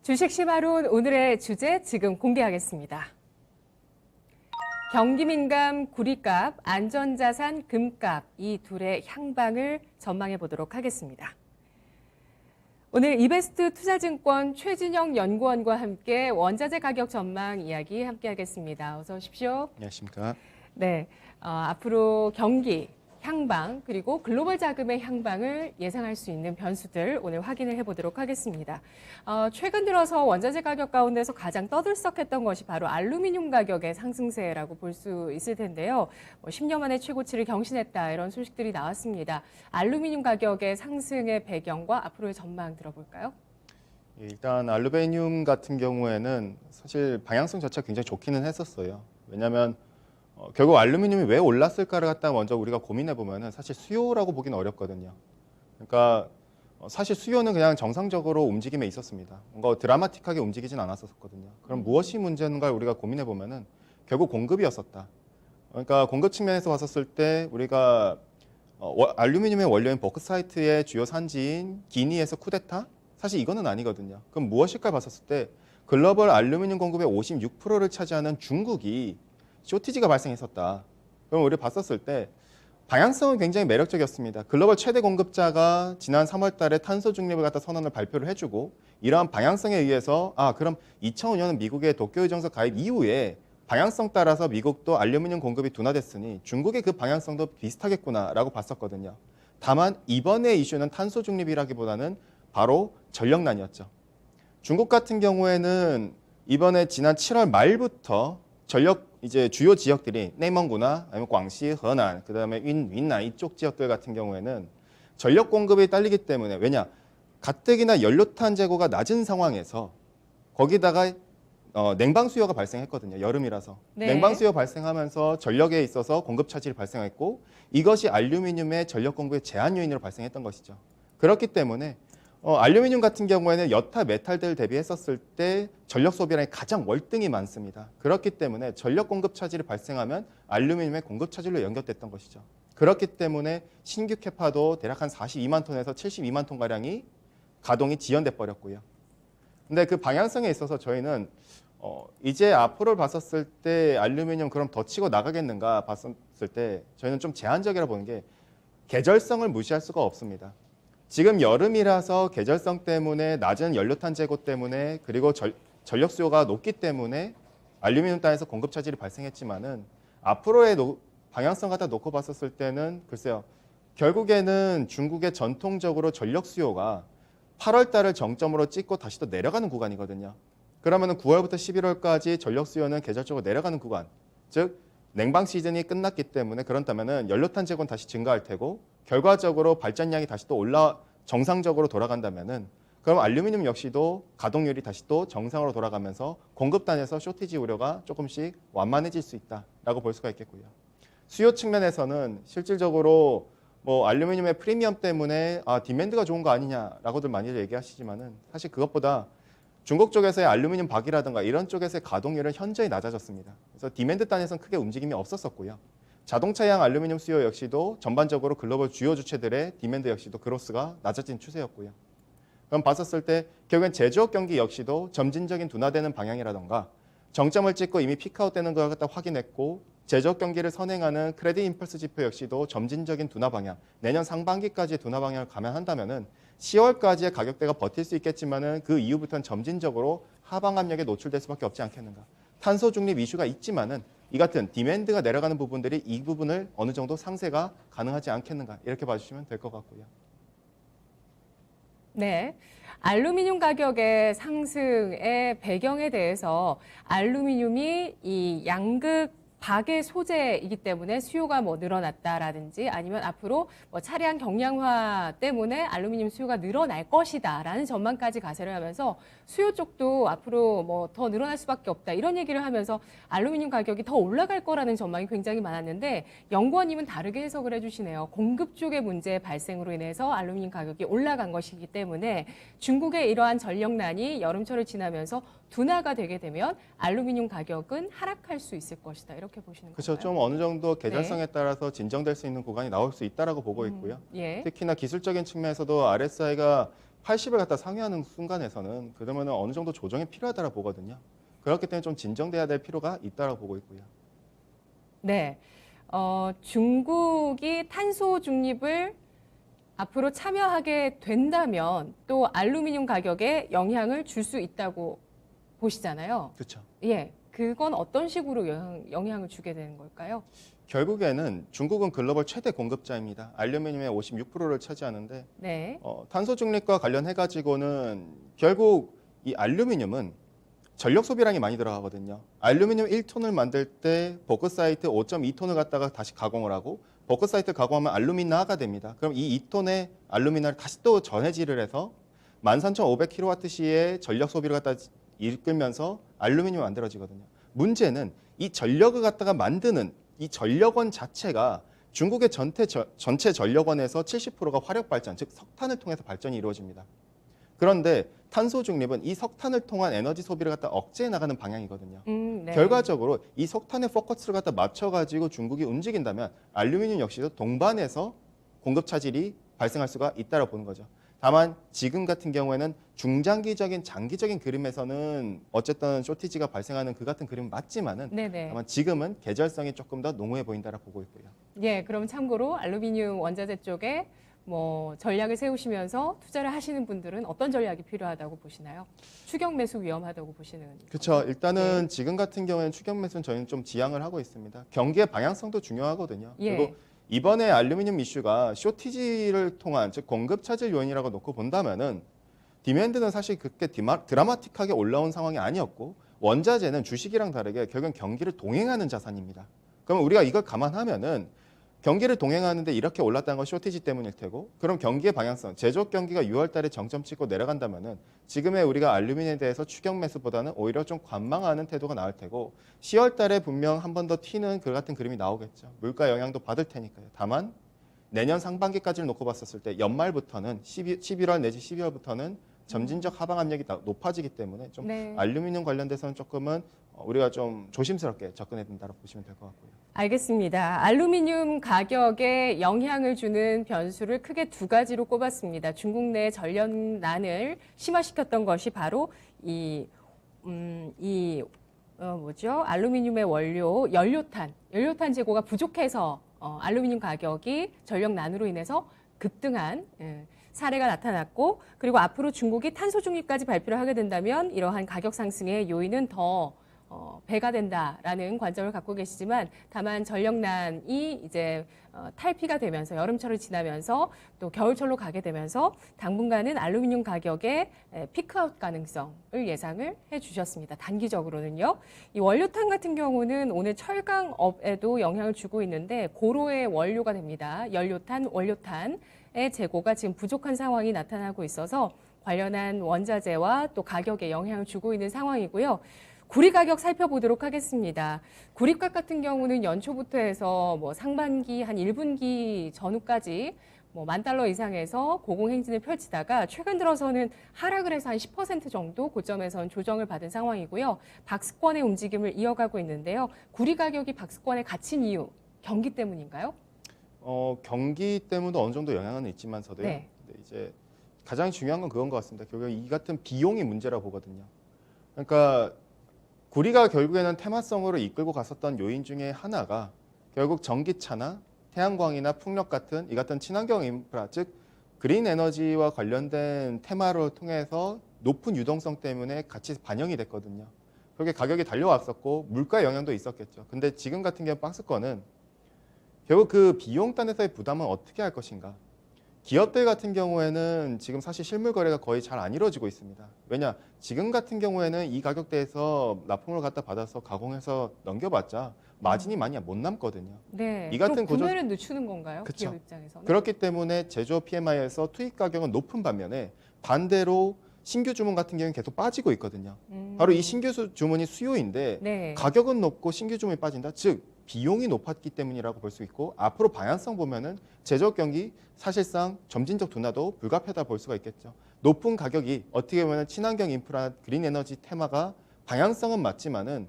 주식 시바론 오늘의 주제 지금 공개하겠습니다. 경기민감 구리값, 안전자산 금값 이 둘의 향방을 전망해 보도록 하겠습니다. 오늘 이베스트 투자증권 최진영 연구원과 함께 원자재 가격 전망 이야기 함께 하겠습니다. 어서 오십시오. 안녕하십니까. 네, 앞으로 경기, 향방 그리고 글로벌 자금의 향방을 예상할 수 있는 변수들 오늘 확인을 해보도록 하겠습니다. 최근 들어서 원자재 가격 가운데서 가장 떠들썩했던 것이 바로 알루미늄 가격의 상승세라고 볼 수 있을 텐데요. 10년 만에 최고치를 경신했다 이런 소식들이 나왔습니다. 알루미늄 가격의 상승의 배경과 앞으로의 전망 들어볼까요? 일단 알루미늄 같은 경우에는 사실 방향성 자체가 굉장히 좋기는 했었어요. 왜냐하면 결국 알루미늄이 왜 올랐을까를 갖다 먼저 우리가 고민해 보면은 사실 수요라고 보기는 어렵거든요. 그러니까 사실 수요는 그냥 정상적으로 움직임에 있었습니다. 뭔가 드라마틱하게 움직이진 않았었거든요. 그럼 무엇이 문제인가 우리가 고민해 보면은 결국 공급이었었다. 그러니까 공급 측면에서 봤었을 때 우리가 알루미늄의 원료인 버크사이트의 주요 산지인 기니에서 쿠데타? 사실 이거는 아니거든요. 그럼 무엇일까 봤었을 때 글로벌 알루미늄 공급의 56%를 차지하는 중국이 쇼티지가 발생했었다. 그럼 우리 봤었을 때 방향성은 굉장히 매력적이었습니다. 글로벌 최대 공급자가 지난 3월 달에 탄소 중립을 갖다 선언을 발표를 해주고 이러한 방향성에 의해서 그럼 2005년 미국의 도쿄의정서 가입 이후에 방향성 따라서 미국도 알루미늄 공급이 둔화됐으니 중국의 그 방향성도 비슷하겠구나라고 봤었거든요. 다만 이번의 이슈는 탄소 중립이라기보다는 바로 전력난이었죠. 중국 같은 경우에는 이번에 지난 7월 말부터 전력 이제 주요 지역들이 내먼구나 아니면 광시, 허난, 그다음에 윈난 이쪽 지역들 같은 경우에는 전력 공급이 딸리기 때문에 왜냐 가뜩이나 연료탄 재고가 낮은 상황에서 거기다가 냉방 수요가 발생했거든요. 여름이라서 네. 냉방 수요 발생하면서 전력에 있어서 공급 차질이 발생했고 이것이 알루미늄의 전력 공급의 제한 요인으로 발생했던 것이죠. 그렇기 때문에 알루미늄 같은 경우에는 여타 메탈들 대비했었을 때 전력 소비량이 가장 월등히 많습니다. 그렇기 때문에 전력 공급 차질이 발생하면 알루미늄의 공급 차질로 연결됐던 것이죠. 그렇기 때문에 신규 캐파도 대략 한 42만 톤에서 72만 톤 가량이 가동이 지연돼 버렸고요. 근데 그 방향성에 있어서 저희는 이제 앞으로 봤었을 때 알루미늄 그럼 더 치고 나가겠는가 봤었을 때 저희는 좀 제한적이라 보는 게 계절성을 무시할 수가 없습니다. 지금 여름이라서 계절성 때문에 낮은 연료탄 재고 때문에 그리고 전력 수요가 높기 때문에 알루미늄 땅에서 공급 차질이 발생했지만은 앞으로의 방향성 갖다 놓고 봤었을 때는 글쎄요. 결국에는 중국의 전통적으로 전력 수요가 8월 달을 정점으로 찍고 다시 또 내려가는 구간이거든요. 그러면은 9월부터 11월까지 전력 수요는 계절적으로 내려가는 구간. 즉 냉방 시즌이 끝났기 때문에 그렇다면은 연료탄 재고는 다시 증가할 테고 결과적으로 발전량이 다시 또 정상적으로 돌아간다면은 그럼 알루미늄 역시도 가동률이 다시 또 정상으로 돌아가면서 공급단에서 쇼티지 우려가 조금씩 완만해질 수 있다라고 볼 수가 있겠고요. 수요 측면에서는 실질적으로 알루미늄의 프리미엄 때문에 디맨드가 좋은 거 아니냐라고들 많이들 얘기하시지만은 사실 그것보다 중국 쪽에서의 알루미늄 박이라든가 이런 쪽에서의 가동률은 현저히 낮아졌습니다. 그래서 디맨드 단에서는 크게 움직임이 없었었고요. 자동차용 알루미늄 수요 역시도 전반적으로 글로벌 주요 주체들의 디맨드 역시도 그로스가 낮아진 추세였고요. 그럼 봤었을 때 결국엔 제조업 경기 역시도 점진적인 둔화되는 방향이라든가 정점을 찍고 이미 피크아웃 되는 걸 갖다 확인했고 제조업 경기를 선행하는 크레딧 임펄스 지표 역시도 점진적인 둔화 방향, 내년 상반기까지의 둔화 방향을 감안한다면은 10월까지의 가격대가 버틸 수 있겠지만은 그 이후부터는 점진적으로 하방 압력에 노출될 수밖에 없지 않겠는가. 탄소 중립 이슈가 있지만은 이 같은 디맨드가 내려가는 부분들이 이 부분을 어느 정도 상쇄가 가능하지 않겠는가 이렇게 봐주시면 될 것 같고요. 네. 알루미늄 가격의 상승의 배경에 대해서 알루미늄이 이 양극 박의 소재이기 때문에 수요가 늘어났다라든지 아니면 앞으로 차량 경량화 때문에 알루미늄 수요가 늘어날 것이다라는 전망까지 가세를 하면서 수요 쪽도 앞으로 더 늘어날 수밖에 없다 이런 얘기를 하면서 알루미늄 가격이 더 올라갈 거라는 전망이 굉장히 많았는데 연구원님은 다르게 해석을 해주시네요. 공급 쪽의 문제 발생으로 인해서 알루미늄 가격이 올라간 것이기 때문에 중국의 이러한 전력난이 여름철을 지나면서 둔화가 되게 되면 알루미늄 가격은 하락할 수 있을 것이다. 이렇게 보시는 그렇죠. 건가요? 좀 어느 정도 계절성에 따라서 진정될 수 있는 구간이 나올 수 있다라고 보고 있고요. 예. 특히나 기술적인 측면에서도 RSI가 80을 갖다 상회하는 순간에서는 그러면 어느 정도 조정이 필요하다고 보거든요. 그렇기 때문에 좀 진정돼야 될 필요가 있다고 보고 있고요. 네. 중국이 탄소 중립을 앞으로 참여하게 된다면 또 알루미늄 가격에 영향을 줄 수 있다고 보시잖아요. 그렇죠. 예. 그건 어떤 식으로 영향을 주게 되는 걸까요? 결국에는 중국은 글로벌 최대 공급자입니다. 알루미늄의 56%를 차지하는데 네. 탄소 중립과 관련해 가지고는 결국 이 알루미늄은 전력 소비량이 많이 들어가거든요. 알루미늄 1톤을 만들 때 버크사이트 5.2톤을 갖다가 다시 가공을 하고 버크사이트 가공하면 알루미나가 됩니다. 그럼 이 2톤의 알루미나를 다시 또 전해질을 해서 13,500kWh의 전력 소비를 갖다 이끌면서 알루미늄이 만들어지거든요. 문제는 이 전력을 갖다가 만드는 이 전력원 자체가 중국의 전체 전력원에서 70%가 화력 발전, 즉 석탄을 통해서 발전이 이루어집니다. 그런데 탄소 중립은 이 석탄을 통한 에너지 소비를 갖다 억제해 나가는 방향이거든요. 네. 결과적으로 이 석탄의 포커스를 갖다 맞춰가지고 중국이 움직인다면 알루미늄 역시도 동반해서 공급 차질이 발생할 수가 있다고 보는 거죠. 다만 지금 같은 경우에는 중장기적인 장기적인 그림에서는 어쨌든 쇼티지가 발생하는 그 같은 그림은 맞지만은 네네. 다만 지금은 계절성이 조금 더 농후해 보인다라고 보고 있고요. 예, 그럼 참고로 알루미늄 원자재 쪽에 전략을 세우시면서 투자를 하시는 분들은 어떤 전략이 필요하다고 보시나요? 추격 매수 위험하다고 보시는. 그렇죠. 일단은 네. 지금 같은 경우에는 추격 매수는 저희는 좀 지양을 하고 있습니다. 경기의 방향성도 중요하거든요. 예. 그리고 이번에 알루미늄 이슈가 쇼티지를 통한 즉 공급 차질 요인이라고 놓고 본다면은 디맨드는 사실 그렇게 드라마틱하게 올라온 상황이 아니었고 원자재는 주식이랑 다르게 결국은 경기를 동행하는 자산입니다. 그러면 우리가 이걸 감안하면은 경기를 동행하는데 이렇게 올랐다는 건 쇼티지 때문일 테고 그럼 경기의 방향성, 제조업 경기가 6월 달에 정점 찍고 내려간다면은 지금의 우리가 알루미늄에 대해서 추격 매수보다는 오히려 좀 관망하는 태도가 나올 테고 10월 달에 분명 한 번 더 튀는 그 같은 그림이 나오겠죠. 물가 영향도 받을 테니까요. 다만 내년 상반기까지를 놓고 봤었을 때 연말부터는 11월 내지 12월부터는 점진적 하방 압력이 높아지기 때문에 좀 네. 알루미늄 관련돼서는 조금은 우리가 좀 조심스럽게 접근해야 된다고 보시면 될 것 같고요. 알겠습니다. 알루미늄 가격에 영향을 주는 변수를 크게 두 가지로 꼽았습니다. 중국 내 전력난을 심화시켰던 것이 바로 알루미늄의 원료, 연료탄 재고가 부족해서 알루미늄 가격이 전력난으로 인해서 급등한 사례가 나타났고, 그리고 앞으로 중국이 탄소 중립까지 발표를 하게 된다면 이러한 가격 상승의 요인은 더 배가 된다라는 관점을 갖고 계시지만, 다만 전력난이 이제 탈피가 되면서 여름철을 지나면서 또 겨울철로 가게 되면서 당분간은 알루미늄 가격의 피크아웃 가능성을 예상을 해주셨습니다. 단기적으로는요. 이 원료탄 같은 경우는 오늘 철강업에도 영향을 주고 있는데 고로의 원료가 됩니다. 연료탄, 원료탄의 재고가 지금 부족한 상황이 나타나고 있어서 관련한 원자재와 또 가격에 영향을 주고 있는 상황이고요. 구리 가격 살펴보도록 하겠습니다. 구리값 같은 경우는 연초부터 해서 상반기 한 1분기 전후까지 $10,000 이상에서 고공행진을 펼치다가 최근 들어서는 하락을 해서 한 10% 정도 고점에선 조정을 받은 상황이고요. 박스권의 움직임을 이어가고 있는데요. 구리 가격이 박스권에 갇힌 이유, 경기 때문인가요? 경기 때문도 어느 정도 영향은 있지만서도요. 네. 근데 이제 가장 중요한 건 그건 것 같습니다. 결국 이 같은 비용이 문제라고 보거든요. 그러니까 구리가 결국에는 테마성으로 이끌고 갔었던 요인 중에 하나가 결국 전기차나 태양광이나 풍력 같은 이 같은 친환경 인프라, 즉 그린 에너지와 관련된 테마를 통해서 높은 유동성 때문에 같이 반영이 됐거든요. 그렇게 가격이 달려왔었고 물가 영향도 있었겠죠. 근데 지금 같은 경우 박스권은 결국 그 비용단에서의 부담은 어떻게 할 것인가. 기업들 같은 경우에는 지금 사실 실물 거래가 거의 잘 안 이루어지고 있습니다. 왜냐? 지금 같은 경우에는 이 가격대에서 납품을 갖다 받아서 가공해서 넘겨봤자 마진이 많이 못 남거든요. 네. 이 같은 그럼 구매를 늦추는 건가요? 그쵸. 기업 입장에서는? 그렇기 때문에 제조업 PMI에서 투입 가격은 높은 반면에 반대로 신규 주문 같은 경우는 계속 빠지고 있거든요. 바로 이 신규 주문이 수요인데 네. 가격은 높고 신규 주문이 빠진다. 즉 비용이 높았기 때문이라고 볼 수 있고 앞으로 방향성 보면은 제조업 경기 사실상 점진적 둔화도 불가피하다 볼 수가 있겠죠. 높은 가격이 어떻게 보면 친환경 인프라, 그린 에너지 테마가 방향성은 맞지만은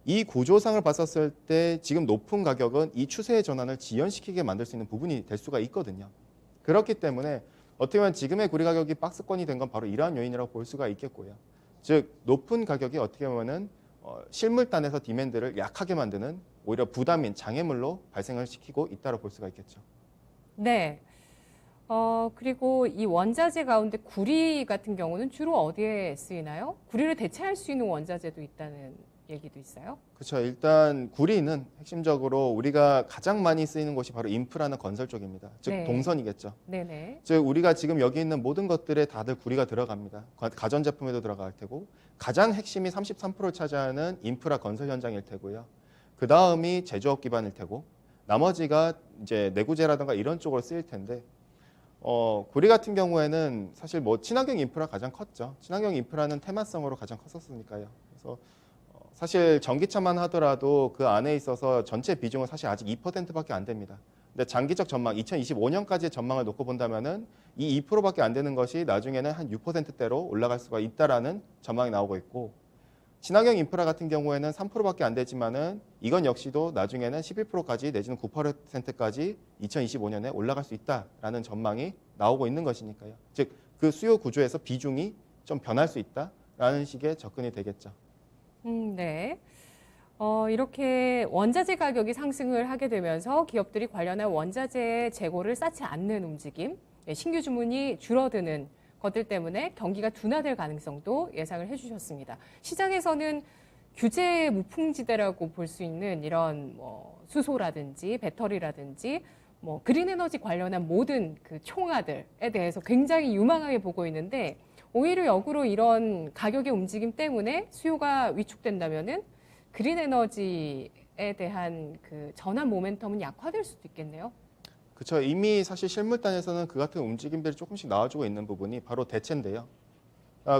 이 구조상을 봤었을 때 지금 높은 가격은 이 추세의 전환을 지연시키게 만들 수 있는 부분이 될 수가 있거든요. 그렇기 때문에 어떻게 보면 지금의 구리 가격이 박스권이 된 건 바로 이러한 요인이라고 볼 수가 있겠고요. 즉 높은 가격이 어떻게 보면은 실물단에서 디맨드를 약하게 만드는 오히려 부담인 장애물로 발생을 시키고 있다고 볼 수가 있겠죠. 네. 그리고 이 원자재 가운데 구리 같은 경우는 주로 어디에 쓰이나요? 구리를 대체할 수 있는 원자재도 있다는 얘기도 있어요. 그렇죠. 일단 구리는 핵심적으로 우리가 가장 많이 쓰이는 곳이 바로 인프라나 건설 쪽입니다. 즉 네. 동선이겠죠. 네네. 즉 우리가 지금 여기 있는 모든 것들에 다들 구리가 들어갑니다. 가전제품에도 들어갈 테고 가장 핵심이 33%를 차지하는 인프라 건설 현장일 테고요. 그 다음이 제조업 기반일 테고 나머지가 이제 내구재라든가 이런 쪽으로 쓰일 텐데 구리 같은 경우에는 사실 뭐 친환경 인프라 가장 컸죠. 친환경 인프라는 테마성으로 가장 컸었으니까요. 그래서 사실 전기차만 하더라도 그 안에 있어서 전체 비중은 사실 아직 2%밖에 안 됩니다. 근데 장기적 전망, 2025년까지의 전망을 놓고 본다면은 이 2%밖에 안 되는 것이 나중에는 한 6%대로 올라갈 수가 있다라는 전망이 나오고 있고, 친환경 인프라 같은 경우에는 3%밖에 안 되지만은 이건 역시도 나중에는 11%까지 내지는 9%까지 2025년에 올라갈 수 있다라는 전망이 나오고 있는 것이니까요. 즉 그 수요 구조에서 비중이 좀 변할 수 있다라는 식의 접근이 되겠죠. 네. 이렇게 원자재 가격이 상승을 하게 되면서 기업들이 관련한 원자재 재고를 쌓지 않는 움직임, 신규 주문이 줄어드는 것들 때문에 경기가 둔화될 가능성도 예상을 해주셨습니다. 시장에서는 규제 무풍지대라고 볼 수 있는 이런 뭐 수소라든지 배터리라든지 뭐 그린 에너지 관련한 모든 그 총알들에 대해서 굉장히 유망하게 보고 있는데, 오히려 역으로 이런 가격의 움직임 때문에 수요가 위축된다면은 그린 에너지에 대한 그 전환 모멘텀은 약화될 수도 있겠네요. 그렇죠. 이미 사실 실물단에서는 그 같은 움직임들이 조금씩 나와주고 있는 부분이 바로 대체인데요.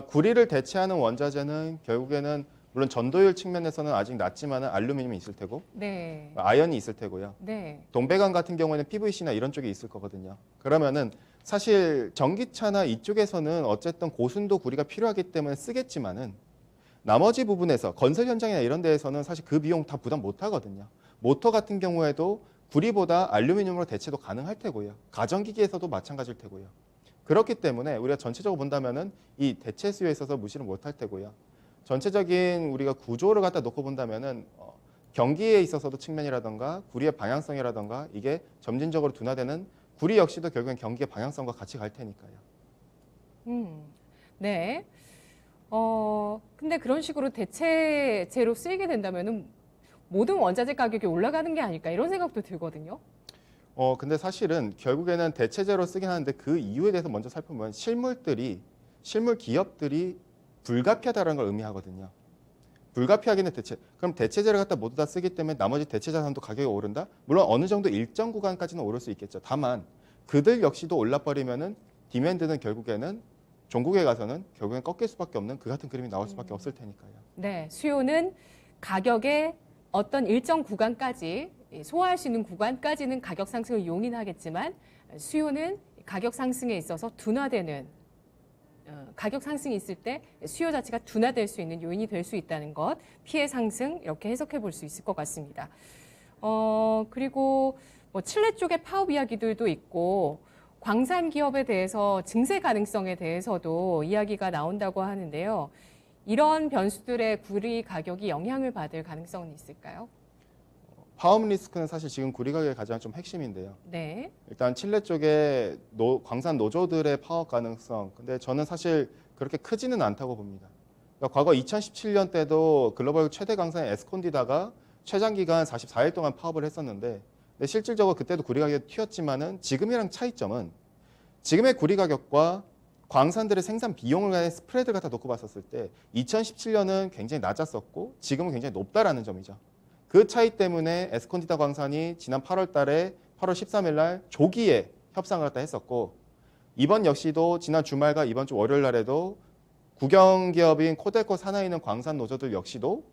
구리를 대체하는 원자재는 결국에는 물론 전도율 측면에서는 아직 낮지만은 알루미늄이 있을 테고, 네. 아연이 있을 테고요. 네. 동배관 같은 경우에는 PVC나 이런 쪽이 있을 거거든요. 그러면은 사실 전기차나 이쪽에서는 어쨌든 고순도 구리가 필요하기 때문에 쓰겠지만은 나머지 부분에서 건설 현장이나 이런 데에서는 사실 그 비용 다 부담 못 하거든요. 모터 같은 경우에도 구리보다 알루미늄으로 대체도 가능할 테고요. 가전기기에서도 마찬가지일 테고요. 그렇기 때문에 우리가 전체적으로 본다면은 이 대체 수요에 있어서 무시를 못 할 테고요. 전체적인 우리가 구조를 갖다 놓고 본다면은 경기에 있어서도 측면이라던가 구리의 방향성이라던가 이게 점진적으로 둔화되는, 구리 역시도 결국엔 경기의 방향성과 같이 갈 테니까요. 네. 근데 그런 식으로 대체재로 쓰이게 된다면은 모든 원자재 가격이 올라가는 게 아닐까 이런 생각도 들거든요. 근데 사실은 결국에는 대체재로 쓰긴 하는데 그 이유에 대해서 먼저 살펴보면 실물 기업들이 불가피하다는 걸 의미하거든요. 불가피하기는 그럼 대체재를 갖다 모두 다 쓰기 때문에 나머지 대체 자산도 가격이 오른다? 물론 어느 정도 일정 구간까지는 오를 수 있겠죠. 다만 그들 역시도 올라버리면은 디맨드는 결국에는 종국에 가서는 결국엔 꺾일 수밖에 없는 그 같은 그림이 나올 수밖에 없을 테니까요. 네, 수요는 가격의 어떤 일정 구간까지 소화할 수 있는 구간까지는 가격 상승을 용인하겠지만 수요는 가격 상승에 있어서 둔화되는 가격 상승이 있을 때 수요 자체가 둔화될 수 있는 요인이 될 수 있다는 것, 피해 상승 이렇게 해석해 볼 수 있을 것 같습니다. 그리고 뭐 칠레 쪽의 파업 이야기들도 있고 광산 기업에 대해서 증세 가능성에 대해서도 이야기가 나온다고 하는데요. 이런 변수들의 구리 가격이 영향을 받을 가능성은 있을까요? 파업 리스크는 사실 지금 구리 가격의 가장 좀 핵심인데요. 네. 일단 칠레 쪽에 광산 노조들의 파업 가능성, 근데 저는 사실 그렇게 크지는 않다고 봅니다. 그러니까 과거 2017년 때도 글로벌 최대 광산의 에스콘디다가 최장 기간 44일 동안 파업을 했었는데, 근데 실질적으로 그때도 구리 가격이 튀었지만은 지금이랑 차이점은 지금의 구리 가격과 광산들의 생산 비용을 간의 스프레드를 갖다 놓고 봤었을 때 2017년은 굉장히 낮았었고 지금은 굉장히 높다라는 점이죠. 그 차이 때문에 에스콘디다 광산이 지난 8월 13일 날 조기에 협상을 갖다 했었고, 이번 역시도 지난 주말과 이번 주 월요일 날에도 국영기업인 코델코 산하에 있는 광산 노조들 역시도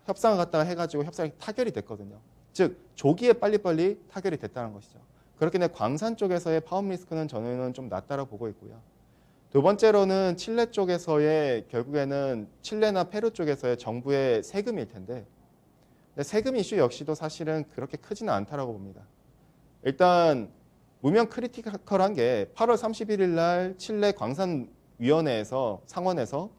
협상을 갖다가 해가지고 협상이 타결이 됐거든요. 즉 조기에 빨리빨리 타결이 됐다는 것이죠. 그렇기 때문에 광산 쪽에서의 파업 리스크는 저는 좀 낮다라고 보고 있고요. 두 번째로는 칠레 쪽에서의 결국에는 칠레나 페루 쪽에서의 정부의 세금일 텐데, 세금 이슈 역시도 사실은 그렇게 크지는 않다라고 봅니다. 일단 무면 크리티컬한 게 8월 31일 날 칠레 광산위원회에서 상원에서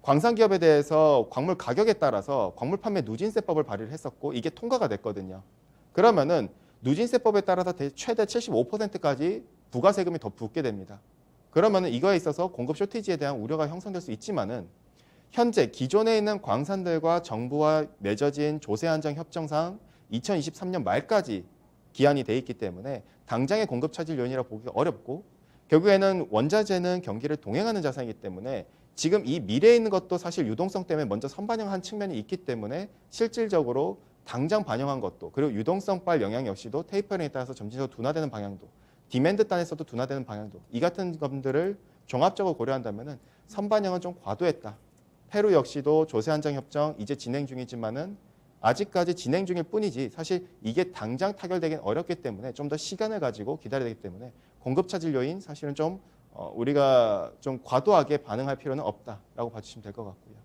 광산 기업에 대해서 광물 가격에 따라서 광물 판매 누진세법을 발의를 했었고 이게 통과가 됐거든요. 그러면은 누진세법에 따라서 최대 75%까지 부가세금이 더 붙게 됩니다. 그러면은 이거에 있어서 공급 쇼티지에 대한 우려가 형성될 수 있지만은 현재 기존에 있는 광산들과 정부와 맺어진 조세 한정 협정상 2023년 말까지 기한이 돼 있기 때문에 당장의 공급 차질 요인이라 보기가 어렵고 결국에는 원자재는 경기를 동행하는 자산이기 때문에 지금 이 미래에 있는 것도 사실 유동성 때문에 먼저 선반영한 측면이 있기 때문에 실질적으로 당장 반영한 것도 그리고 유동성발 영향 역시도 테이퍼링에 따라서 점진적으로 둔화되는 방향도 디맨드 단에서도 둔화되는 방향도 이 같은 것들을 종합적으로 고려한다면 선반영은 좀 과도했다. 페루 역시도 조세 한정 협정 이제 진행 중이지만은 아직까지 진행 중일 뿐이지 사실 이게 당장 타결되긴 어렵기 때문에 좀 더 시간을 가지고 기다려야 되기 때문에 공급 차질 요인 사실은 좀 우리가 좀 과도하게 반응할 필요는 없다라고 봐주시면 될 것 같고요.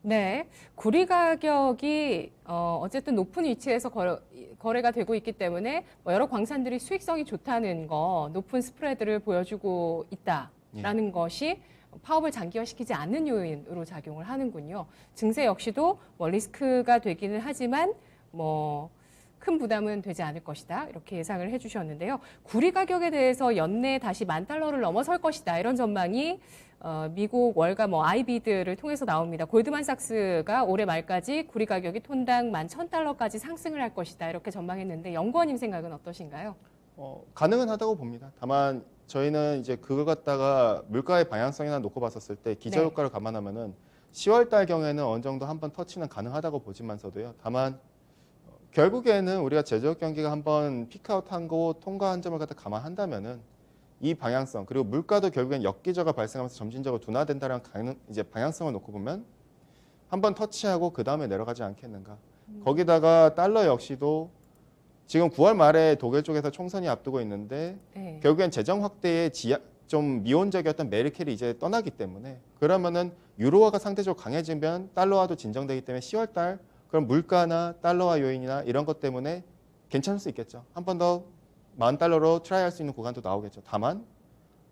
네, 구리 가격이 어쨌든 높은 위치에서 거래가 되고 있기 때문에 뭐 여러 광산들이 수익성이 좋다는 거, 높은 스프레드를 보여주고 있다라는 것이 파업을 장기화시키지 않는 요인으로 작용을 하는군요. 증세 역시도 뭐 리스크가 되기는 하지만 뭐 큰 부담은 되지 않을 것이다. 이렇게 예상을 해주셨는데요. 구리 가격에 대해서 연내 다시 $10,000를 넘어설 것이다. 이런 전망이 미국 월가 뭐 아이비드를 통해서 나옵니다. 골드만삭스가 올해 말까지 구리 가격이 톤당 $11,000까지 상승을 할 것이다. 이렇게 전망했는데 연구원님 생각은 어떠신가요? 가능은 하다고 봅니다. 다만 저희는 이제 그걸 갖다가 물가의 방향성이나 놓고 봤었을 때 기저효과를 감안하면은 10월 달 경에는 어느 정도 한번 터치는 가능하다고 보지만서도요. 다만 결국에는 우리가 제조업 경기가 한번 피크아웃한 거 통과한 점을 갖다 감안한다면은 이 방향성 그리고 물가도 결국엔 역기저가 발생하면서 점진적으로 둔화된다는 이제 방향성을 놓고 보면 한번 터치하고 그 다음에 내려가지 않겠는가. 거기다가 달러 역시도 지금 9월 말에 독일 쪽에서 총선이 앞두고 있는데 네. 결국엔 재정 확대에 좀 미온적이었던 메르켈이 이제 떠나기 때문에 그러면은 유로화가 상대적으로 강해지면 달러화도 진정되기 때문에 10월 달 그럼 물가나 달러화 요인이나 이런 것 때문에 괜찮을 수 있겠죠. 한 번 더 $10,000로 트라이할 수 있는 구간도 나오겠죠. 다만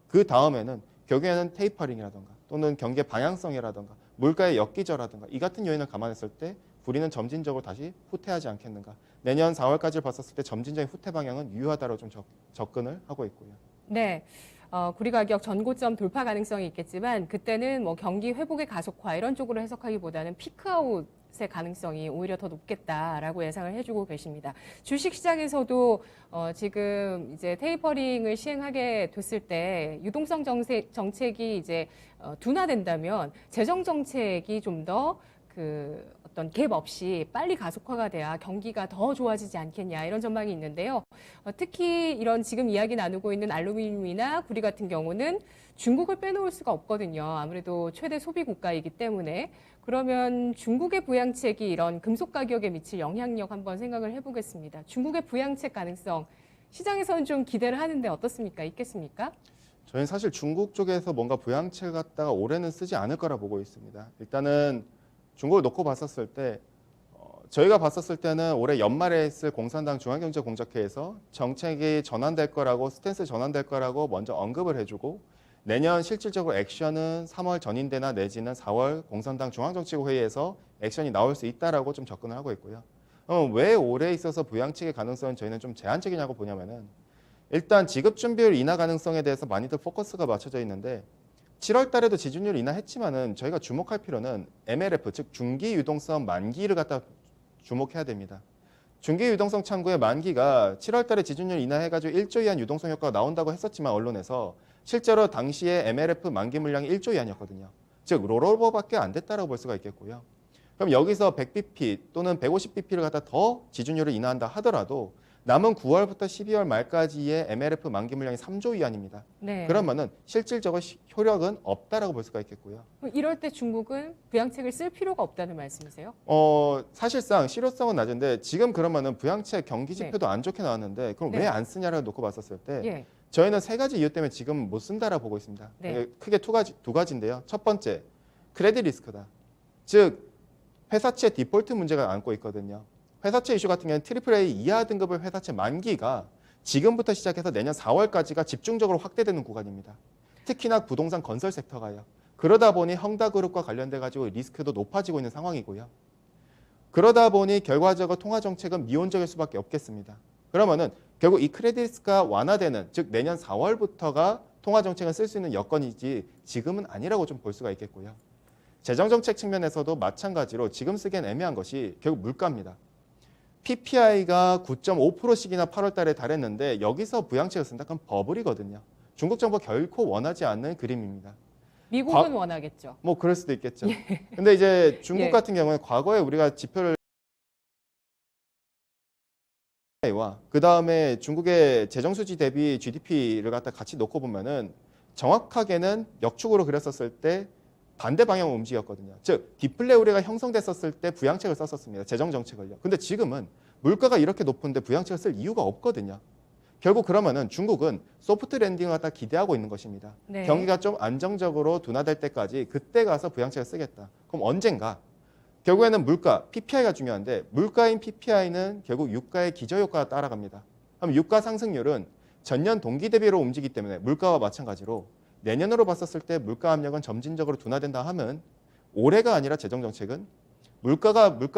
그 다음에는 결국에는 테이퍼링이라든가 또는 경기 방향성이라든가 물가의 역기저라든가 이 같은 요인을 감안했을 때 구리는 점진적으로 다시 후퇴하지 않겠는가. 내년 4월까지를 봤었을 때 점진적인 후퇴 방향은 유효하다로 좀 접근을 하고 있고요. 네. 구리 가격 전고점 돌파 가능성이 있겠지만 그때는 뭐 경기 회복의 가속화 이런 쪽으로 해석하기보다는 피크아웃의 가능성이 오히려 더 높겠다라고 예상을 해주고 계십니다. 주식시장에서도 지금 이제 테이퍼링을 시행하게 됐을 때 유동성 정책이 이제 둔화된다면 재정 정책이 좀 더 어떤 갭 없이 빨리 가속화가 돼야 경기가 더 좋아지지 않겠냐 이런 전망이 있는데요. 특히 이런 지금 이야기 나누고 있는 알루미늄이나 구리 같은 경우는 중국을 빼놓을 수가 없거든요. 아무래도 최대 소비 국가이기 때문에 그러면 중국의 부양책이 이런 금속 가격에 미칠 영향력 한번 생각을 해보겠습니다. 중국의 부양책 가능성 시장에서는 좀 기대를 하는데 어떻습니까? 있겠습니까? 저희는 사실 중국 쪽에서 뭔가 부양책 갖다가 올해는 쓰지 않을 거라 보고 있습니다. 일단은 중국을 놓고 봤었을 때 저희가 봤었을 때는 올해 연말에 있을 공산당 중앙경제공작회에서 정책이 전환될 거라고 스탠스 전환될 거라고 먼저 언급을 해주고 내년 실질적으로 액션은 3월 전인대나 내지는 4월 공산당 중앙정치회의에서 액션이 나올 수 있다라고 좀 접근을 하고 있고요. 왜 올해 있어서 부양책의 가능성은 저희는 좀 제한적이냐고 보냐면은 일단 지급 준비율 인하 가능성에 대해서 많이들 포커스가 맞춰져 있는데 7월 달에도 지준율 인하했지만은 저희가 주목할 필요는 MLF 즉 중기 유동성 만기를 갖다 주목해야 됩니다. 중기 유동성 창구의 만기가 7월 달에 지준율 인하해가지고 1조 이한 유동성 효과가 나온다고 했었지만 언론에서 실제로 당시에 MLF 만기 물량이 1조 이한이었거든요. 즉 롤오버밖에 안 됐다라고 볼 수가 있겠고요. 그럼 여기서 100bp 또는 150bp를 갖다 더 지준율을 인하한다 하더라도 남은 9월부터 12월 말까지의 MLF 만기 물량이 3조 위안입니다. 네. 그러면은 실질적인 효력은 없다라고 볼 수가 있겠고요. 이럴 때 중국은 부양책을 쓸 필요가 없다는 말씀이세요? 사실상 실효성은 낮은데 지금 그러면은 부양책 경기 지표도 안 좋게 나왔는데 그럼 왜 안 쓰냐를 놓고 봤었을 때 저희는 세 가지 이유 때문에 지금 못 쓴다라고 보고 있습니다. 크게 두 가지인데요. 첫 번째, 크레딧 리스크다. 즉 회사채 디폴트 문제가 안고 있거든요. 회사채 이슈 같은 경우는 AAA 이하 등급의 회사채 만기가 지금부터 시작해서 내년 4월까지가 집중적으로 확대되는 구간입니다. 특히나 부동산 건설 섹터가요. 그러다 보니 헝다그룹과 관련돼 가지고 리스크도 높아지고 있는 상황이고요. 그러다 보니 결과적으로 통화 정책은 미온적일 수밖에 없겠습니다. 그러면은 결국 이 크레딧 리스크가 완화되는, 즉 내년 4월부터가 통화 정책을 쓸 수 있는 여건이지 지금은 아니라고 좀 볼 수가 있겠고요. 재정 정책 측면에서도 마찬가지로 지금 쓰기엔 애매한 것이 결국 물가입니다. PPI가 9.5%씩이나 8월 달에 달했는데 여기서 부양책을 쓴다? 그럼 버블이거든요. 중국 정부가 결코 원하지 않는 그림입니다. 미국은 원하겠죠. 뭐 그럴 수도 있겠죠. 근데 이제 중국 예. 같은 경우에 과거에 우리가 지표를 와 그다음에 중국의 재정 수지 대비 GDP를 갖다 같이 놓고 보면은 정확하게는 역축으로 그렸었을 때 반대 방향으로 움직였거든요. 즉 디플레 우려가 형성됐었을 때 부양책을 썼었습니다. 재정 정책을요. 근데 지금은 물가가 이렇게 높은데 부양책을 쓸 이유가 없거든요. 결국 그러면은 중국은 소프트 랜딩을 갖다 기대하고 있는 것입니다. 네. 경기가 좀 안정적으로 둔화될 때까지 그때 가서 부양책을 쓰겠다. 그럼 언젠가? 결국에는 물가, PPI가 중요한데 물가인 PPI는 결국 유가의 기저효과가 따라갑니다. 그럼 유가 상승률은 전년 동기 대비로 움직이기 때문에 물가와 마찬가지로 내년으로 봤었을 때 물가 압력은 점진적으로 둔화된다 하면 올해가 아니라 재정 정책은 물가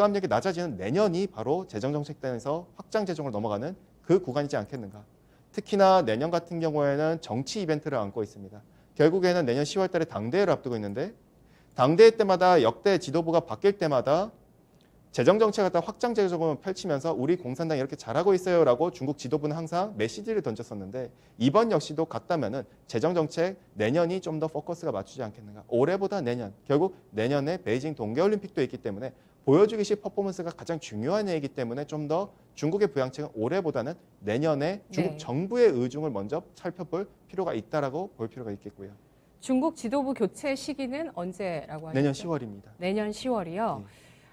압력이 낮아지는 내년이 바로 재정 정책단에서 확장 재정으로 넘어가는 그 구간이지 않겠는가. 특히나 내년 같은 경우에는 정치 이벤트를 안고 있습니다. 결국에는 내년 10월 달에 당대회를 앞두고 있는데 당대회 때마다 역대 지도부가 바뀔 때마다 재정 정책을 갖다 확장 재정을 펼치면서 우리 공산당이 이렇게 잘하고 있어요라고 중국 지도부는 항상 메시지를 던졌었는데 이번 역시도 같다면은 재정 정책 내년이 좀 더 포커스가 맞추지 않겠는가. 올해보다 내년, 결국 내년에 베이징 동계올림픽도 있기 때문에 보여주기식 퍼포먼스가 가장 중요한 얘기이기 때문에 좀 더 중국의 부양책은 올해보다는 내년에 중국 네. 정부의 의중을 먼저 살펴볼 필요가 있다라고 볼 필요가 있겠고요. 중국 지도부 교체 시기는 언제라고 하셨죠? 내년 10월입니다. 내년 10월이요. 네.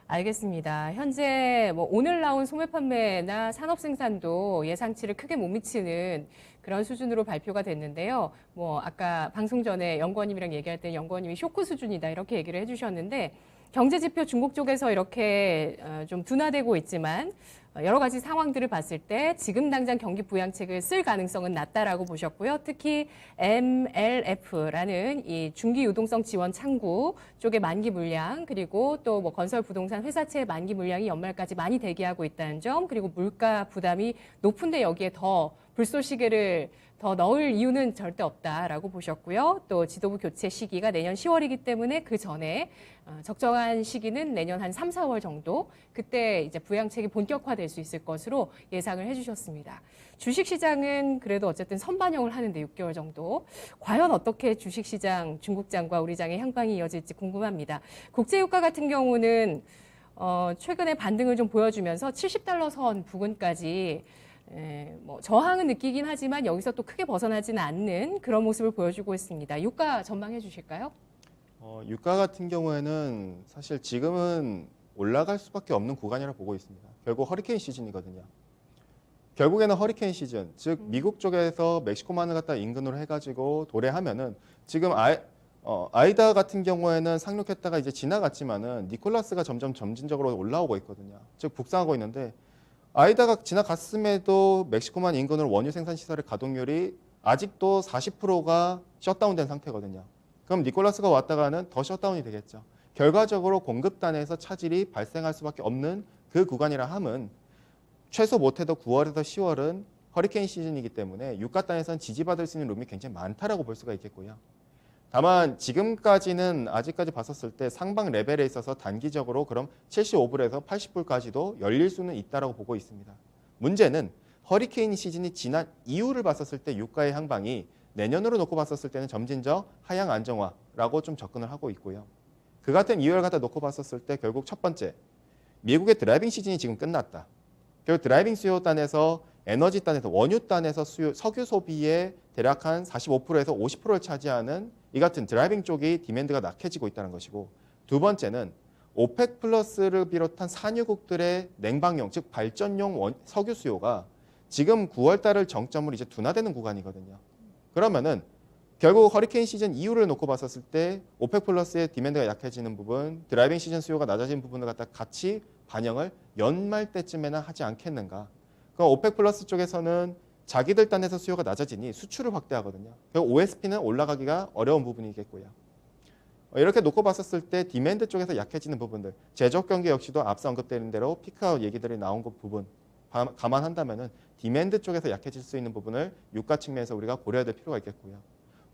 알겠습니다. 현재 뭐 오늘 나온 소매 판매나 산업 생산도 예상치를 크게 못 미치는 그런 수준으로 발표가 됐는데요. 뭐 아까 방송 전에 연구원님이랑 얘기할 때 연구원님이 쇼크 수준이다 이렇게 얘기를 해주셨는데 경제 지표 중국 쪽에서 이렇게 좀 둔화되고 있지만 여러 가지 상황들을 봤을 때 지금 당장 경기 부양책을 쓸 가능성은 낮다라고 보셨고요. 특히 MLF라는 이 중기 유동성 지원 창구 쪽의 만기 물량 그리고 또 뭐 건설 부동산 회사채 만기 물량이 연말까지 많이 대기하고 있다는 점 그리고 물가 부담이 높은데 여기에 더 불쏘시개를 더 넣을 이유는 절대 없다라고 보셨고요. 또 지도부 교체 시기가 내년 10월이기 때문에 그 전에 적정한 시기는 내년 한 3, 4월 정도 그때 이제 부양책이 본격화될 수 있을 것으로 예상을 해주셨습니다. 주식시장은 그래도 어쨌든 선반영을 하는데 6개월 정도. 과연 어떻게 주식시장 중국장과 우리장의 향방이 이어질지 궁금합니다. 국제유가 같은 경우는 최근에 반등을 좀 보여주면서 70달러 선 부근까지 뭐 저항은 느끼긴 하지만 여기서 또 크게 벗어나지는 않는 그런 모습을 보여주고 있습니다. 유가 전망해 주실까요? 유가 같은 경우에는 사실 지금은 올라갈 수밖에 없는 구간이라 보고 있습니다. 결국 허리케인 시즌이거든요. 결국에는 허리케인 시즌, 즉 미국 쪽에서 멕시코만을 갖다 인근으로 해가지고 도래하면은 지금 아이다 같은 경우에는 상륙했다가 이제 지나갔지만은 니콜라스가 점점 점진적으로 올라오고 있거든요. 즉 북상하고 있는데 아이다가 지나갔음에도 멕시코만 인근으로 원유 생산 시설의 가동률이 아직도 40%가 셧다운된 상태거든요. 그럼 니콜라스가 왔다가는 더 셧다운이 되겠죠. 결과적으로 공급단에서 차질이 발생할 수밖에 없는 그 구간이라 함은 최소 못해도 9월에서 10월은 허리케인 시즌이기 때문에 유가단에서는 지지받을 수 있는 룸이 굉장히 많다라고 볼 수가 있겠고요. 다만 지금까지는 아직까지 봤었을 때 상방 레벨에 있어서 단기적으로 그럼 75불에서 80불까지도 열릴 수는 있다라고 보고 있습니다. 문제는 허리케인 시즌이 지난 이후를 봤었을 때 유가의 향방이 내년으로 놓고 봤었을 때는 점진적 하향 안정화라고 좀 접근을 하고 있고요. 그 같은 이유를 갖다 놓고 봤었을 때 결국 첫 번째, 미국의 드라이빙 시즌이 지금 끝났다. 결국 드라이빙 수요 단에서 에너지 단에서 원유 단에서 석유 소비의 대략 한 45%에서 50%를 차지하는 이 같은 드라이빙 쪽이 디맨드가 낙해지고 있다는 것이고 두 번째는 오펙 플러스를 비롯한 산유국들의 냉방용 즉 발전용 석유 수요가 지금 9월 달을 정점으로 이제 둔화되는 구간이거든요. 그러면은 결국 허리케인 시즌 이후를 놓고 봤었을 때 오펙 플러스의 디맨드가 약해지는 부분, 드라이빙 시즌 수요가 낮아진 부분을 갖다 같이 반영을 연말 때쯤에나 하지 않겠는가. 그럼 오펙 플러스 쪽에서는 자기들 딴에서 수요가 낮아지니 수출을 확대하거든요. 그리고 OSP는 올라가기가 어려운 부분이겠고요. 이렇게 놓고 봤었을 때 디맨드 쪽에서 약해지는 부분들, 제조업 경기 역시도 앞서 언급된 대로 피크아웃 얘기들이 나온 그 부분 감안한다면은 디맨드 쪽에서 약해질 수 있는 부분을 유가 측면에서 우리가 고려해야 될 필요가 있겠고요.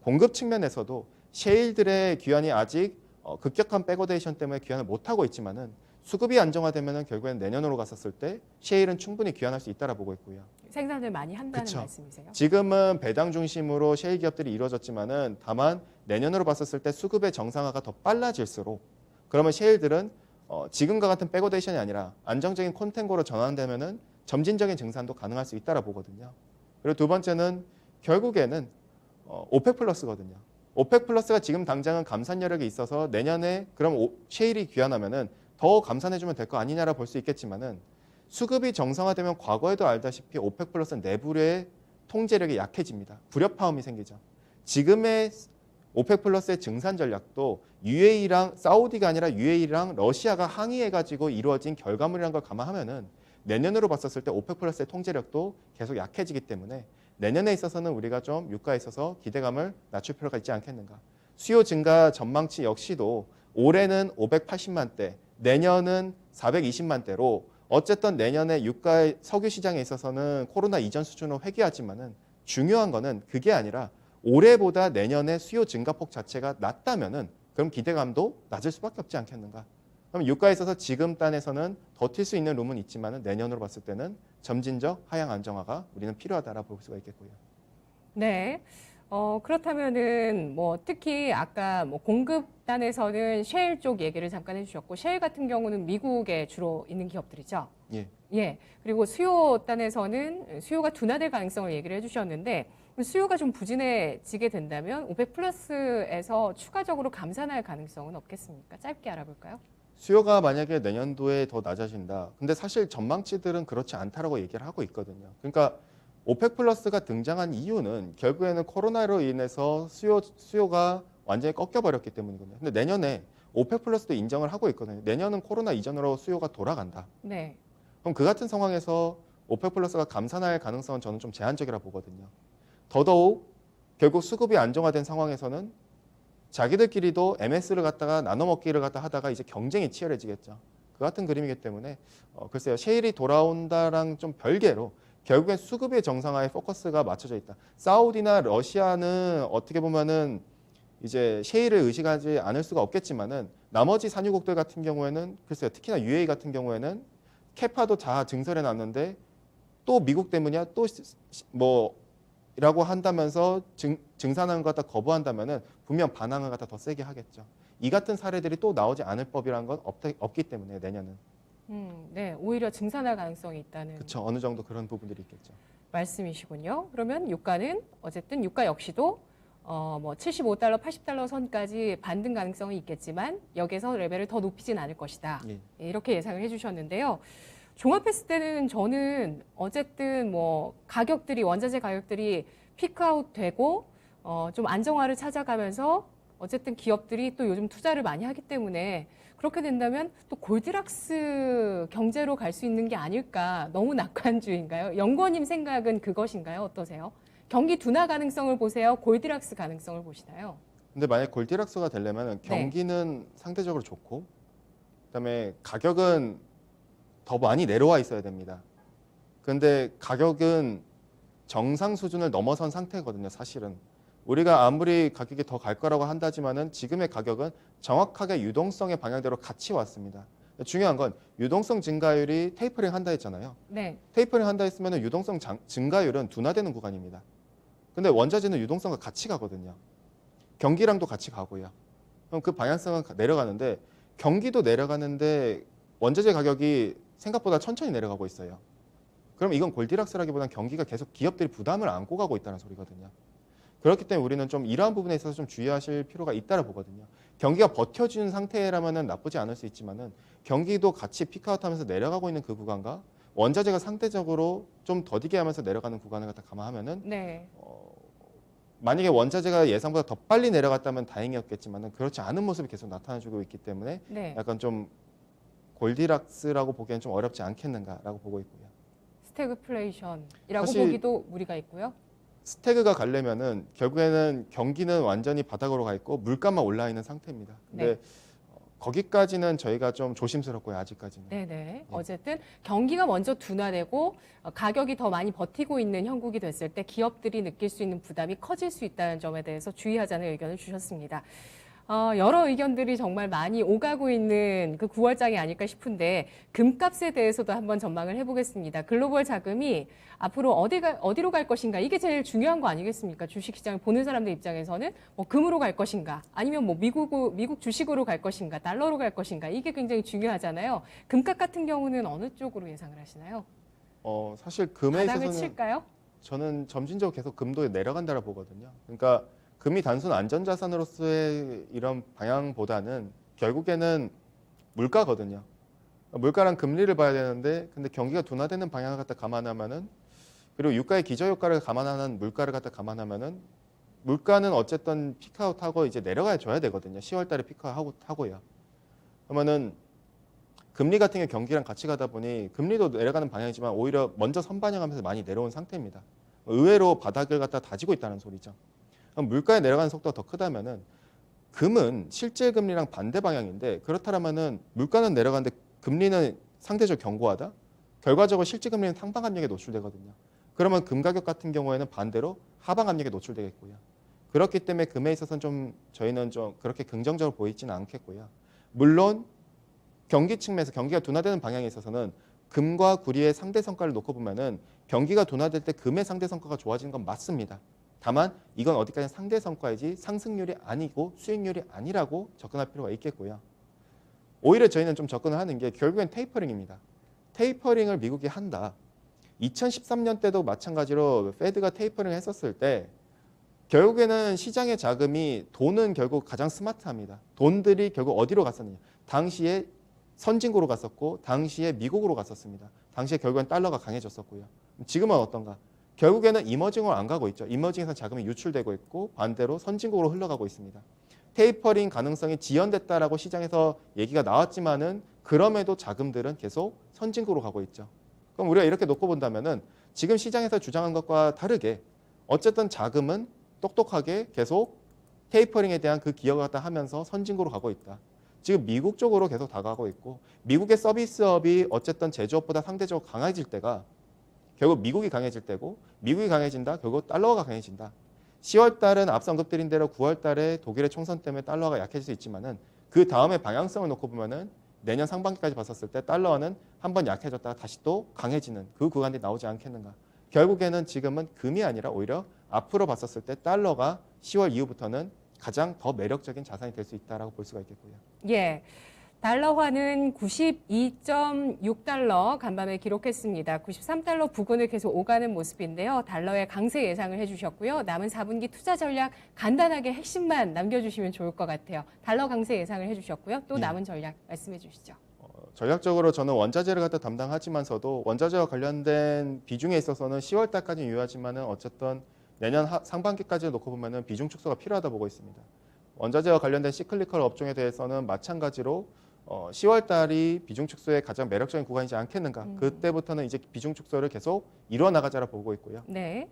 공급 측면에서도 셰일들의 귀환이 아직 급격한 백오데이션 때문에 귀환을 못하고 있지만은 수급이 안정화되면은 결국엔 내년으로 갔었을 때 셰일은 충분히 귀환할 수 있다라 보고 있고요. 생산을 많이 한다는 그쵸. 말씀이세요? 지금은 배당 중심으로 셰일 기업들이 이루어졌지만은 다만 내년으로 봤었을 때 수급의 정상화가 더 빨라질수록 그러면 셰일들은 지금과 같은 백오데이션이 아니라 안정적인 콘텐고로 전환되면은 점진적인 증산도 가능할 수 있다라 보거든요. 그리고 두 번째는 결국에는 오펙 플러스거든요. 오펙 플러스가 지금 당장은 감산 여력이 있어서 내년에 그럼 셰일이 귀환하면은 더 감산해주면 될 거 아니냐라 볼 수 있겠지만은 수급이 정상화되면 과거에도 알다시피 오펙 플러스 내부의 통제력이 약해집니다. 불협화음이 생기죠. 지금의 오펙 플러스의 증산 전략도 UAE랑 사우디가 아니라 UAE랑 러시아가 항의해가지고 이루어진 결과물이라는 걸 감안하면은 내년으로 봤었을 때 오펙 플러스의 통제력도 계속 약해지기 때문에 내년에 있어서는 우리가 좀 유가에 있어서 기대감을 낮출 필요가 있지 않겠는가. 수요 증가 전망치 역시도 올해는 580만 대, 내년은 420만 대로 어쨌든 내년에 유가의 석유 시장에 있어서는 코로나 이전 수준으로 회귀하지만은 중요한 거는 그게 아니라 올해보다 내년에 수요 증가폭 자체가 낮다면은 그럼 기대감도 낮을 수밖에 없지 않겠는가. 그럼 유가에 있어서 지금 단에서는 버틸 수 있는 룸은 있지만은 내년으로 봤을 때는 점진적 하향 안정화가 우리는 필요하다라 볼 수가 있겠고요. 네. 그렇다면은 뭐 특히 아까 뭐 공급단에서는 셰일 쪽 얘기를 잠깐 해주셨고 셰일 같은 경우는 미국에 주로 있는 기업들이죠. 예. 예. 그리고 수요 단에서는 수요가 둔화될 가능성을 얘기를 해주셨는데 수요가 좀 부진해지게 된다면 오펙 플러스에서 추가적으로 감산할 가능성은 없겠습니까? 짧게 알아볼까요? 수요가 만약에 내년도에 더 낮아진다. 근데 사실 전망치들은 그렇지 않다라고 얘기를 하고 있거든요. 그러니까 오펙 플러스가 등장한 이유는 결국에는 코로나로 인해서 수요가 완전히 꺾여버렸기 때문이거든요. 근데 내년에 오펙 플러스도 인정을 하고 있거든요. 내년은 코로나 이전으로 수요가 돌아간다. 네. 그럼 그 같은 상황에서 오펙 플러스가 감산할 가능성은 저는 좀 제한적이라 보거든요. 더더욱 결국 수급이 안정화된 상황에서는 자기들끼리도 MS를 갖다가 나눠 먹기를 갖다 하다가 이제 경쟁이 치열해지겠죠. 그 같은 그림이기 때문에 글쎄요. 셰일이 돌아온다랑 좀 별개로 결국엔 수급의 정상화에 포커스가 맞춰져 있다. 사우디나 러시아는 어떻게 보면은 이제 셰일을 의식하지 않을 수가 없겠지만은 나머지 산유국들 같은 경우에는 글쎄요. 특히나 UAE 같은 경우에는 캐파도 다 증설해 놨는데 또 미국 때문이야 또 뭐 라고 한다면서 증산하는 것 갖다 거부한다면은 분명 반항을 갖다 더 세게 하겠죠. 이 같은 사례들이 또 나오지 않을 법이라는 건 없기 때문에 내년은. 네. 오히려 증산할 가능성이 있다는 그렇죠. 어느 정도 그런 부분들이 있겠죠. 말씀이시군요. 그러면 유가는 어쨌든 유가 역시도 뭐 75달러, 80달러 선까지 반등 가능성이 있겠지만 여기서 레벨을 더 높이진 않을 것이다. 예. 이렇게 예상을 해주셨는데요. 종합했을 때는 저는 어쨌든 뭐 가격들이 원자재 가격들이 피크아웃 되고 좀 안정화를 찾아가면서 어쨌든 기업들이 또 요즘 투자를 많이 하기 때문에 그렇게 된다면 또 골디락스 경제로 갈 수 있는 게 아닐까. 너무 낙관주의인가요? 연구원님 생각은 그것인가요? 어떠세요? 경기 둔화 가능성을 보세요? 골디락스 가능성을 보시나요? 근데 만약 골디락스가 되려면 경기는 상대적으로 좋고 그다음에 가격은 더 많이 내려와 있어야 됩니다. 그런데 가격은 정상 수준을 넘어선 상태거든요. 사실은. 우리가 아무리 가격이 더 갈 거라고 한다지만은 지금의 가격은 정확하게 유동성의 방향대로 같이 왔습니다. 중요한 건 유동성 증가율이 테이퍼링 한다 했잖아요. 네. 테이퍼링 한다 했으면 유동성 증가율은 둔화되는 구간입니다. 근데 원자재는 유동성과 같이 가거든요. 경기랑도 같이 가고요. 그럼 그 방향성은 내려가는데 경기도 내려가는데 원자재 가격이 생각보다 천천히 내려가고 있어요. 그럼 이건 골디락스라기보다는 경기가 계속 기업들이 부담을 안고 가고 있다는 소리거든요. 그렇기 때문에 우리는 좀 이러한 부분에 있어서 좀 주의하실 필요가 있다고 보거든요. 경기가 버텨주는 상태라면 나쁘지 않을 수 있지만은 경기도 같이 피크아웃하면서 내려가고 있는 그 구간과 원자재가 상대적으로 좀 더디게 하면서 내려가는 구간을 갖다 감안하면은 네. 만약에 원자재가 예상보다 더 빨리 내려갔다면 다행이었겠지만은 그렇지 않은 모습이 계속 나타나주고 있기 때문에 네. 약간 좀 골디락스라고 보기엔 좀 어렵지 않겠는가라고 보고 있고요. 스태그플레이션이라고 사실 보기도 무리가 있고요. 스태그가 가려면은 결국에는 경기는 완전히 바닥으로 가 있고 물가만 올라 있는 상태입니다. 근데 네. 거기까지는 저희가 좀 조심스럽고요, 아직까지는. 네네. 어쨌든 경기가 먼저 둔화되고 가격이 더 많이 버티고 있는 형국이 됐을 때 기업들이 느낄 수 있는 부담이 커질 수 있다는 점에 대해서 주의하자는 의견을 주셨습니다. 여러 의견들이 정말 많이 오가고 있는 그 9월장이 아닐까 싶은데 금값에 대해서도 한번 전망을 해보겠습니다. 글로벌 자금이 앞으로 어디로 갈 것인가 이게 제일 중요한 거 아니겠습니까? 주식시장을 보는 사람들 입장에서는 뭐 금으로 갈 것인가 아니면 뭐 미국 주식으로 갈 것인가 달러로 갈 것인가 이게 굉장히 중요하잖아요. 금값 같은 경우는 어느 쪽으로 예상을 하시나요? 사실 금에 바닥을 있어서는 칠까요? 저는 점진적으로 계속 금도 내려간다고 보거든요. 그러니까 금이 단순 안전자산으로서의 이런 방향보다는 결국에는 물가거든요. 물가랑 금리를 봐야 되는데 근데 경기가 둔화되는 방향을 갖다 감안하면은 그리고 유가의 기저효과를 감안하는 물가를 갖다 감안하면은 물가는 어쨌든 피크아웃하고 이제 내려가 줘야 되거든요. 10월 달에 피크아웃하고요. 그러면은 금리 같은 게 경기랑 같이 가다 보니 금리도 내려가는 방향이지만 오히려 먼저 선반영하면서 많이 내려온 상태입니다. 의외로 바닥을 갖다 다지고 있다는 소리죠. 그럼 물가에 내려가는 속도가 더 크다면은 금은 실제 금리랑 반대 방향인데 그렇다면은 물가는 내려가는데 금리는 상대적으로 견고하다? 결과적으로 실제 금리는 상방 압력에 노출되거든요. 그러면 금 가격 같은 경우에는 반대로 하방 압력에 노출되겠고요. 그렇기 때문에 금에 있어서는 좀 저희는 좀 그렇게 긍정적으로 보이지는 않겠고요. 물론 경기 측면에서 경기가 둔화되는 방향에 있어서는 금과 구리의 상대 성과를 놓고 보면은 경기가 둔화될 때 금의 상대 성과가 좋아지는 건 맞습니다. 다만 이건 어디까지 상대 성과이지 상승률이 아니고 수익률이 아니라고 접근할 필요가 있겠고요. 오히려 저희는 좀 접근을 하는 게 결국엔 테이퍼링입니다. 테이퍼링을 미국이 한다. 2013년 때도 마찬가지로 페드가 테이퍼링을 했었을 때 결국에는 시장의 자금이 돈은 결국 가장 스마트합니다. 돈들이 결국 어디로 갔었느냐. 당시에 선진국으로 갔었고 당시에 미국으로 갔었습니다. 당시에 결국엔 달러가 강해졌었고요. 지금은 어떤가? 결국에는 이머징으로 안 가고 있죠. 이머징에서 자금이 유출되고 있고 반대로 선진국으로 흘러가고 있습니다. 테이퍼링 가능성이 지연됐다라고 시장에서 얘기가 나왔지만은 그럼에도 자금들은 계속 선진국으로 가고 있죠. 그럼 우리가 이렇게 놓고 본다면은 지금 시장에서 주장한 것과 다르게 어쨌든 자금은 똑똑하게 계속 테이퍼링에 대한 그 기여를 갖다 하면서 선진국으로 가고 있다. 지금 미국 쪽으로 계속 다가가고 있고 미국의 서비스업이 어쨌든 제조업보다 상대적으로 강해질 때가 결국 미국이 강해질 때고 미국이 강해진다. 결국 달러가 강해진다. 10월 달은 앞서 언급드린 대로 9월 달에 독일의 총선 때문에 달러가 약해질 수 있지만은 그 다음에 방향성을 놓고 보면은 내년 상반기까지 봤었을 때 달러는 한번 약해졌다가 다시 또 강해지는 그 구간이 나오지 않겠는가. 결국에는 지금은 금이 아니라 오히려 앞으로 봤었을 때 달러가 10월 이후부터는 가장 더 매력적인 자산이 될 수 있다라고 볼 수가 있겠고요. 예. 달러화는 92.6달러 간밤에 기록했습니다. 93달러 부근을 계속 오가는 모습인데요. 달러의 강세 예상을 해주셨고요. 남은 4분기 투자 전략 간단하게 핵심만 남겨주시면 좋을 것 같아요. 달러 강세 예상을 해주셨고요. 또 남은 전략 말씀해 주시죠. 전략적으로 저는 원자재를 갖다 담당하지만서도 원자재와 관련된 비중에 있어서는 10월 달까지는 유효하지만은 어쨌든 내년 상반기까지 놓고 보면은 비중 축소가 필요하다 보고 있습니다. 원자재와 관련된 시클리컬 업종에 대해서는 마찬가지로 10월 달이 비중 축소의 가장 매력적인 구간이지 않겠는가. 그때부터는 이제 비중 축소를 계속 이루어 나가자라 보고 있고요. 네.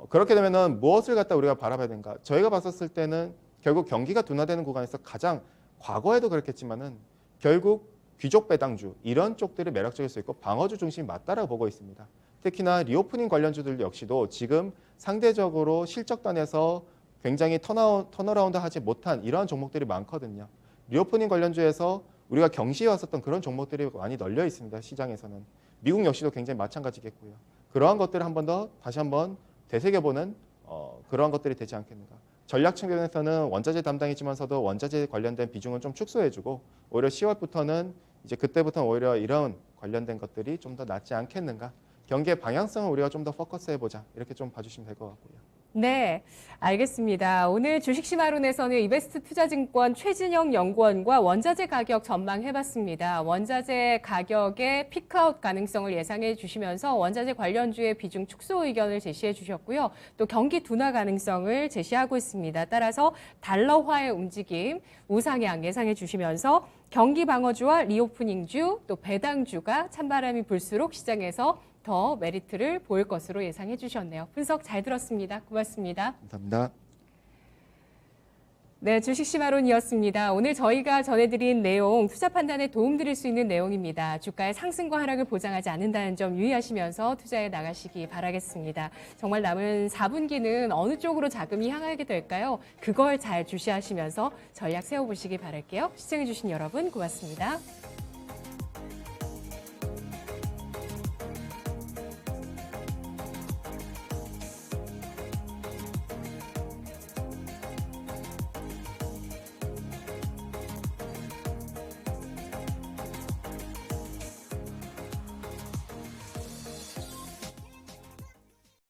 그렇게 되면은 무엇을 갖다 우리가 바라봐야 되는가? 저희가 봤었을 때는 결국 경기가 둔화되는 구간에서 가장 과거에도 그렇겠지만은 결국 귀족 배당주 이런 쪽들이 매력적일 수 있고 방어주 중심이 맞다라고 보고 있습니다. 특히나 리오프닝 관련주들 역시도 지금 상대적으로 실적단에서 굉장히 턴어라운드 하지 못한 이러한 종목들이 많거든요. 리오프닝 관련주에서 우리가 경시해 왔었던 그런 종목들이 많이 널려 있습니다. 시장에서는. 미국 역시도 굉장히 마찬가지겠고요. 그러한 것들을 한 번 더 다시 한번 되새겨보는 그러한 것들이 되지 않겠는가. 전략 측면에서는 원자재 담당이지만서도 원자재 관련된 비중은 좀 축소해주고 오히려 10월부터는 이제 그때부터는 오히려 이런 관련된 것들이 좀 더 낫지 않겠는가. 경기의 방향성을 우리가 좀 더 포커스해보자. 이렇게 좀 봐주시면 될 것 같고요. 네, 알겠습니다. 오늘 주식시마론에서는 이베스트 투자증권 최진영 연구원과 원자재 가격 전망해봤습니다. 원자재 가격의 피크아웃 가능성을 예상해 주시면서 원자재 관련주의 비중 축소 의견을 제시해 주셨고요. 또 경기 둔화 가능성을 제시하고 있습니다. 따라서 달러화의 움직임 우상향 예상해 주시면서 경기 방어주와 리오프닝주 또 배당주가 찬바람이 불수록 시장에서 더 메리트를 보일 것으로 예상해 주셨네요. 분석 잘 들었습니다. 고맙습니다. 감사합니다. 네, 주식시마론이었습니다. 오늘 저희가 전해드린 내용 투자 판단에 도움드릴 수 있는 내용입니다. 주가의 상승과 하락을 보장하지 않는다는 점 유의하시면서 투자해 나가시기 바라겠습니다. 정말 남은 4분기는 어느 쪽으로 자금이 향하게 될까요? 그걸 잘 주시하시면서 전략 세워보시기 바랄게요. 시청해주신 여러분 고맙습니다.